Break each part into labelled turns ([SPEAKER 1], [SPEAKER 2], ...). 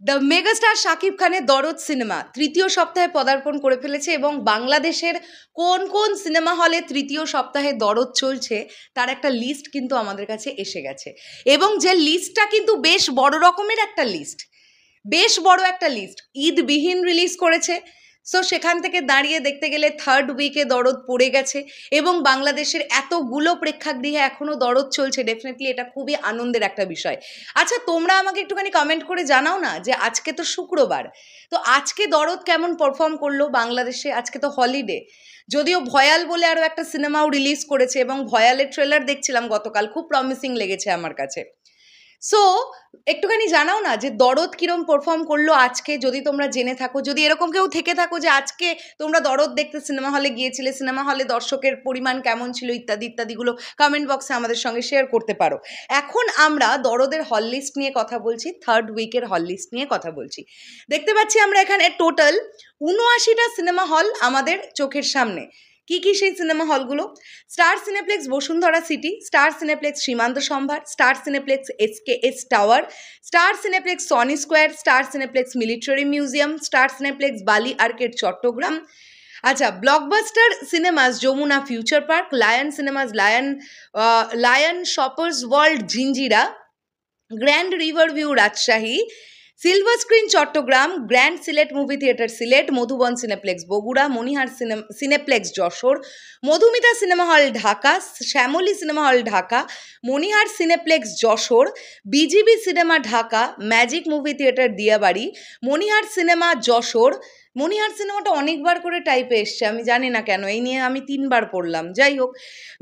[SPEAKER 1] The megastar Shakib খানের দরদ cinema তৃতীয় সপ্তাহে পদার্পণ করে ফেলেছে এবং বাংলাদেশের কোন কোন সিনেমা হলে তৃতীয় সপ্তাহে দরদ চলছে তার একটা লিস্ট কিন্তু আমাদের কাছে এসে গেছে এবং যে লিস্টটা কিন্তু বেশ বড় রকমের একটা লিস্ট, বেশ বড় একটা লিস্ট। ঈদবিহীন রিলিজ করেছে, সো সেখান থেকে দাঁড়িয়ে দেখতে গেলে থার্ড উইকে দরদ পড়ে গেছে এবং বাংলাদেশের এতগুলো প্রেক্ষাগৃহে এখনও দরদ চলছে। ডেফিনেটলি এটা খুবই আনন্দের একটা বিষয়। আচ্ছা, তোমরা আমাকে একটুখানি কমেন্ট করে জানাও না যে আজকে তো শুক্রবার, তো আজকে দরদ কেমন পারফর্ম করলো বাংলাদেশে। আজকে তো হলিডে, যদিও ভয়াল বলে আরও একটা সিনেমাও রিলিজ করেছে এবং ভয়ালের ট্রেলার দেখছিলাম গতকাল, খুব প্রমিসিং লেগেছে আমার কাছে। সো একটুখানি জানাও না যে দরদ কিরম পারফর্ম করলো আজকে, যদি তোমরা জেনে থাকো, যদি এরকম কেউ থেকে থাকো যে আজকে তোমরা দরদ দেখতে সিনেমা হলে গিয়েছিলে, সিনেমা হলে দর্শকের পরিমাণ কেমন ছিল ইত্যাদি ইত্যাদিগুলো কমেন্ট বক্সে আমাদের সঙ্গে শেয়ার করতে পারো। এখন আমরা দরদের হল লিস্ট নিয়ে কথা বলছি, থার্ড উইকের হল লিস্ট নিয়ে কথা বলছি। দেখতে পাচ্ছি আমরা এখানে টোটাল ৭৯টা সিনেমা হল আমাদের চোখের সামনে। কি কি সেই সিনেমা হলগুলো? Star Cineplex Bashundhara city, Star Cineplex Simanta Sambhar, Star Cineplex SKS tower, Star Cineplex Sony square, Star Cineplex military museum, Star Cineplex Bali arcade Chattogram. আচ্ছা, Blockbuster Cinemas Jamuna future park, Lion Cinemas Lion Shoppers World Jhinjira, grand river view Rajshahi, silver screen Chattogram, grand Sylhet movie theatre Sylhet, Madhuban Cineplex Bogura, Monihar Cineplex Jessore, Madhumita cinema hall Dhaka, Shyamoli cinema hall Dhaka, মণিহার Cineplex Jessore, BGB cinema Dhaka, magic movie theatre Diabari, Monihar cinema Jessore. Monihar সিনেমাটা অনেকবার করে টাইপে এসছে, আমি জানি না কেন, এই নিয়ে আমি 3বার পড়লাম। যাই হোক,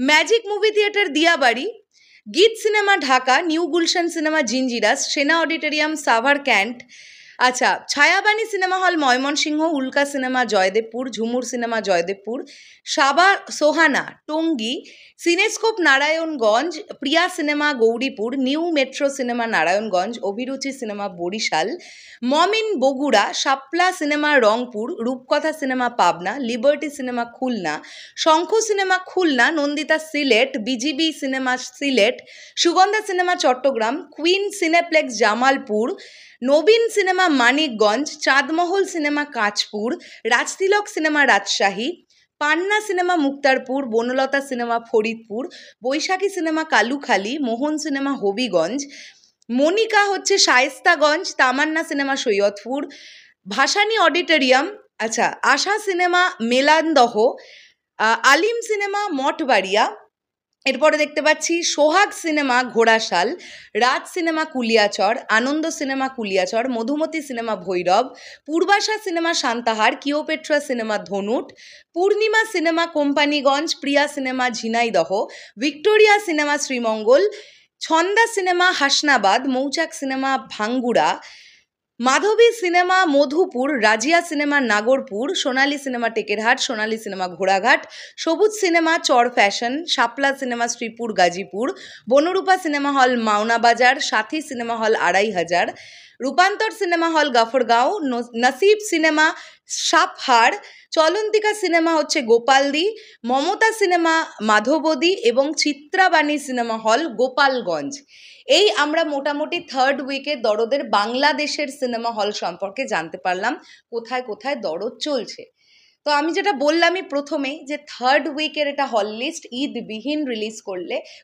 [SPEAKER 1] magic movie theatre Diabari, Geet cinema Dhaka, new Gulshan cinema জিঞ্জিরাস, সেনা অডিটোরিয়াম সাভার ক্যান্ট। আচ্ছা, Chhayabani cinema hall Mymensingh, Ulka cinema Joydebpur, Jhumur cinema Joydebpur, Saba Sohana Tongi, Cinescope Narayanganj, Priya cinema Gouripur, new metro cinema Narayanganj, Abhiruchi cinema Barishal, Momin Bogura, Shapla cinema Rangpur, Rupkatha cinema Pabna, Liberty cinema Khulna, Shankha cinema Khulna, Nandita Sylhet, BGB cinema Sylhet, Sugandha cinema Chattogram, Queen Cineplex Jamalpur, Nabin cinema Manikganj, Chandmahal cinema Kanchpur, Rajtilak cinema Rajshahi, Panna cinema Muktarpur, Banalata cinema Faridpur, Boishakhi cinema Kalukhali, Mohan cinema Habiganj, Monika হচ্ছে Shayestaganj, Tamanna cinema Saidpur, Bhasani auditorium, আচ্ছা Asha cinema Melandah, Alim cinema Mathbaria, এরপরে দেখতে পাচ্ছি Sohag cinema Ghorashal, Raj cinema Kuliarchar, Ananda cinema Kuliarchar, Madhumati cinema Bhairab, Purbasha cinema Santahar, Cleopatra cinema Dhunat, Purnima cinema Companiganj, Priya cinema Jhenaidah, Victoria cinema Sreemangal, Chhanda cinema Hasnabad, Mouchak cinema Bhangura, Madhabi cinema Madhupur, Razia cinema Nagarpur, Sonali cinema Tekerhat, Sonali cinema ঘোড়াঘাট, Sabuj cinema Char Fasson, Shapla cinema Sreepur Gazipur, Banarupa cinema hall মাওনাবাজার, সাথী cinema hall ২৫০০, রূপান্তর cinema hall গাফরগাঁও, নসিব cinema সাপহার, চলন্তিকা cinema হচ্ছে Gopaldi, Mamata cinema Madhabdi এবং চিত্রাবাণী cinema hall Gopalganj. এই আমরা মোটামুটি থার্ড উইকে দরদের বাংলাদেশের সিনেমা হল সম্পর্কে জানতে পারলাম, কোথায় কোথায় দরদ চলছে। তো আমি যেটা বললামই প্রথমেই যে থার্ড উইকের এটা হল লিস্ট ঈদবিহীন রিলিজ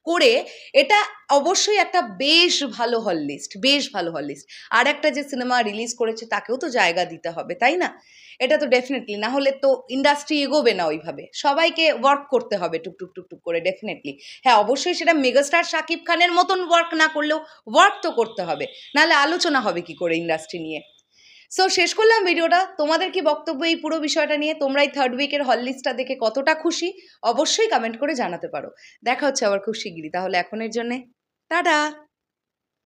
[SPEAKER 1] করে এটা অবশ্যই একটা বেশ ভালো হল লিস্ট, বেশ ভালো হল লিস্ট। আর একটা যে সিনেমা রিলিজ করেছে তাকেও তো জায়গা দিতে হবে, তাই না? এটা তো ডেফিনেটলি, না হলে তো ইন্ডাস্ট্রি এগোবে না ওইভাবে, সবাইকে ওয়ার্ক করতে হবে টুকটুক টুকটুক করে ডেফিনেটলি। হ্যাঁ, অবশ্যই সেটা মেগাস্টার শাকিব খানের মতন ওয়ার্ক না করলেও ওয়ার্ক তো করতে হবে, নাহলে আলোচনা হবে কি করে ইন্ডাস্ট্রি নিয়ে। সো শেষ করলাম ভিডিওটা। তোমাদের কি বক্তব্য এই পুরো বিষয়টা নিয়ে? তোমরা এই থার্ড উইকের হল লিস্টটা দেখে কতটা খুশি অবশ্যই কমেন্ট করে জানাতে পারো। দেখা হচ্ছে আবার খুব শিগগিরই, তাহলে এখনের জন্যে টাটা।